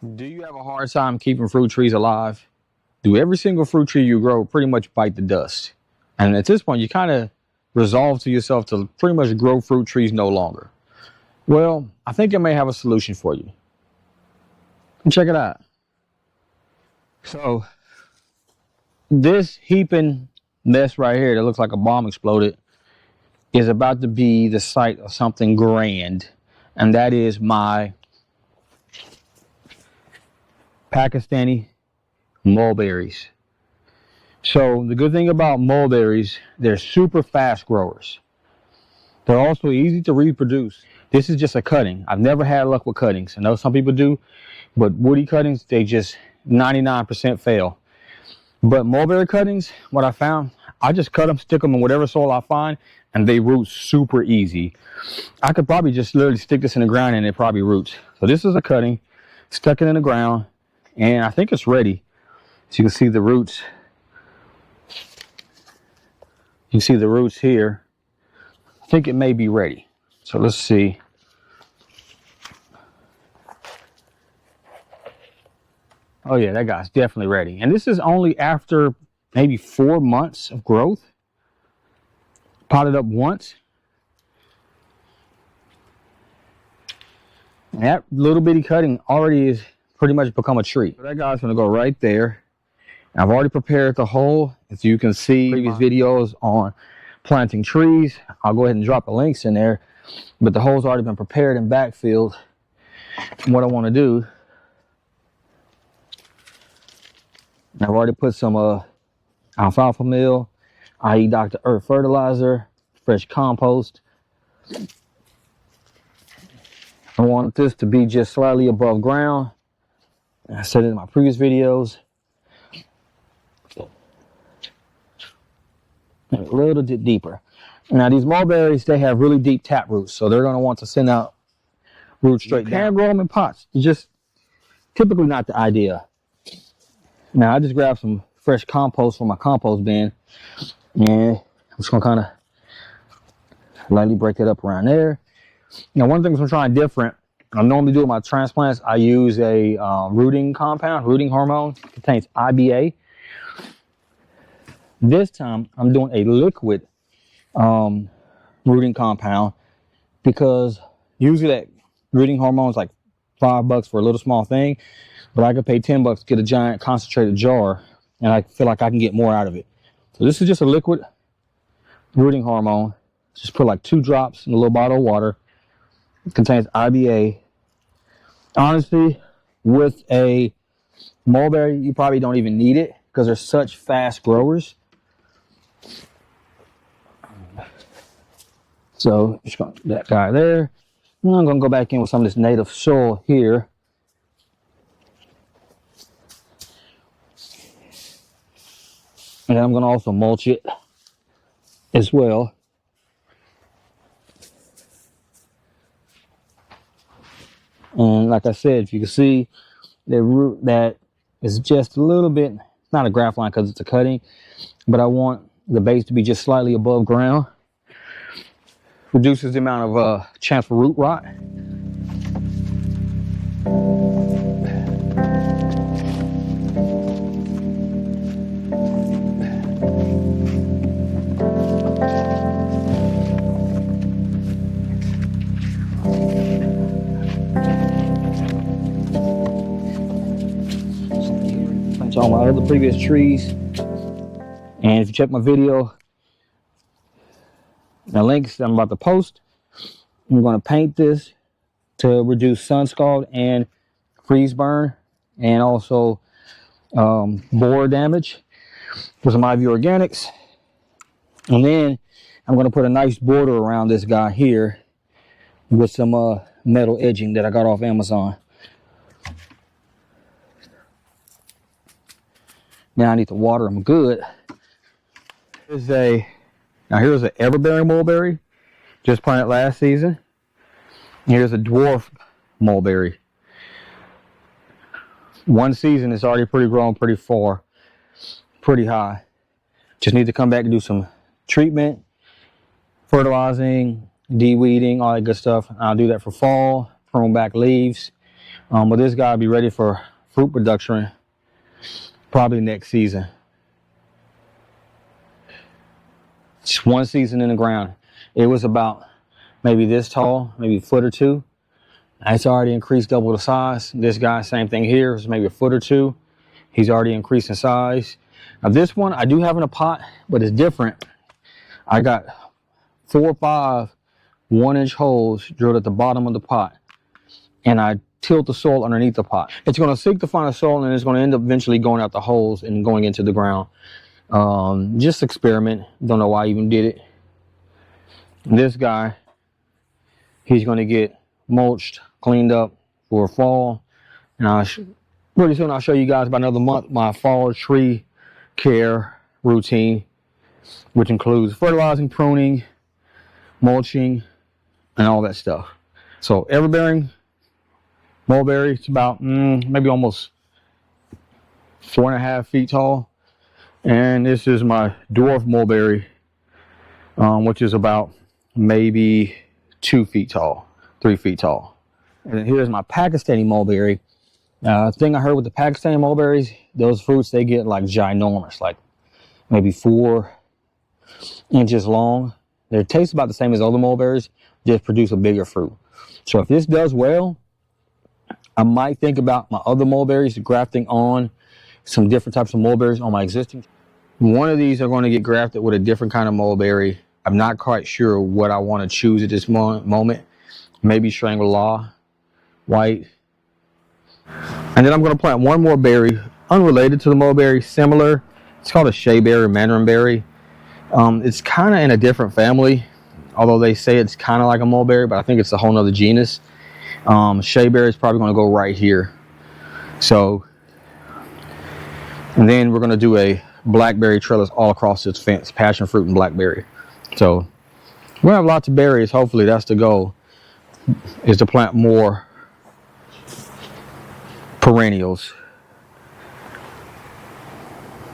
Do you have a hard time keeping fruit trees alive? Do every single fruit tree you grow pretty much bite the dust? And at this point, you kind of resolve to yourself to pretty much grow fruit trees no longer. Well, I think I may have a solution for you. Check it out. So, this heaping mess right here that looks like a bomb exploded is about to be the site of something grand. And that is my Pakistani mulberries. So the good thing about mulberries, they're super fast growers. They're also easy to reproduce. This is just a cutting. I've never had luck with cuttings. I know some people do, but woody cuttings, they just 99% fail. But mulberry cuttings, what I found, I just cut them, stick them in whatever soil I find, and they root super easy. I could probably just literally stick this in the ground and it probably roots. So this is a cutting, stuck it in the ground, and I think it's ready. So you can see the roots. You can see the roots here. I think it may be ready. So let's see. Oh yeah, that guy's definitely ready. And this is only after maybe 4 months of growth. Potted up once. And that little bitty cutting already is pretty much become a tree. So that guy's gonna go right there. I've already prepared the hole. As you can see, previous videos on planting trees. I'll go ahead and drop the links in there. But the hole's already been prepared and backfilled. And what I want to do, I've already put some alfalfa meal, i.e. Dr. Earth fertilizer, fresh compost. I want this to be just slightly above ground. I said it in my previous videos. A little bit deeper. Now these mulberries, they have really deep tap roots, so they're going to want to send out roots straight down. You can grow them in pots. It's just typically not the idea. Now I just grabbed some fresh compost from my compost bin, and I'm just going to kind of lightly break it up around there. Now one thing I'm trying different, I normally do with my transplants, I use a rooting compound, rooting hormone. It contains IBA. This time I'm doing a liquid rooting compound because usually that rooting hormone is like $5 for a little small thing, but I could pay $10 to get a giant concentrated jar, and I feel like I can get more out of it. So this is just a liquid rooting hormone. Just put like 2 drops in a little bottle of water. It contains IBA. Honestly, with a mulberry, you probably don't even need it because they're such fast growers. So just going to that guy there. And I'm going to go back in with some of this native soil here. And I'm going to also mulch it as well. And like I said, if you can see, the root that is just a little bit, it's not a graft line because it's a cutting, but I want the base to be just slightly above ground. Reduces the amount of chance for root rot. That's all my other previous trees. And if you check my video, the links I'm about to post, I'm going to paint this to reduce sun scald and freeze burn, and also borer damage with some IV Organics. And then I'm going to put a nice border around this guy here with some metal edging that I got off Amazon. Now I need to water them good. Here's an everbearing mulberry, just planted last season. Here's a dwarf mulberry. One season it's already grown pretty far, pretty high. Just need to come back and do some treatment, fertilizing, de-weeding, all that good stuff. I'll do that for fall, prune back leaves, But this guy will be ready for fruit production probably next season. Just one season in the ground. It was about maybe this tall, maybe a foot or two. It's already increased double the size. This guy, same thing here, is maybe a foot or two. He's already increased in size. Now this one I do have in a pot, but it's different. I got 4 or 5 1-inch holes drilled at the bottom of the pot, and I tilt the soil underneath the pot. It's going to seek to find a soil, and it's going to end up eventually going out the holes and going into the ground. Just experiment. Don't know why I even did it. This guy, he's going to get mulched, cleaned up for fall, and pretty soon I'll show you guys about another month my fall tree care routine, which includes fertilizing, pruning, mulching, and all that stuff. So everbearing mulberry, it's about maybe almost 4.5 feet tall, and this is my dwarf mulberry, which is about maybe 2 feet tall, 3 feet tall. And then here's my Pakistani mulberry. Thing I heard with the Pakistani mulberries, those fruits, they get like ginormous, like maybe 4 inches long. They taste about the same as other mulberries, just produce a bigger fruit. So if this does well, I might think about my other mulberries, grafting on some different types of mulberries on my existing. One of these are going to get grafted with a different kind of mulberry. I'm not quite sure what I want to choose at this moment. Maybe Shangri-La, white. And then I'm going to plant one more berry, unrelated to the mulberry, similar. It's called a shea berry, mandarin berry. It's kind of in a different family, although they say it's kind of like a mulberry, but I think it's a whole nother genus. Shea berry is probably going to go right here. So, and then we're going to do a blackberry trellis all across this fence, passion fruit and blackberry. So we're going to have lots of berries. Hopefully that's the goal, is to plant more perennials.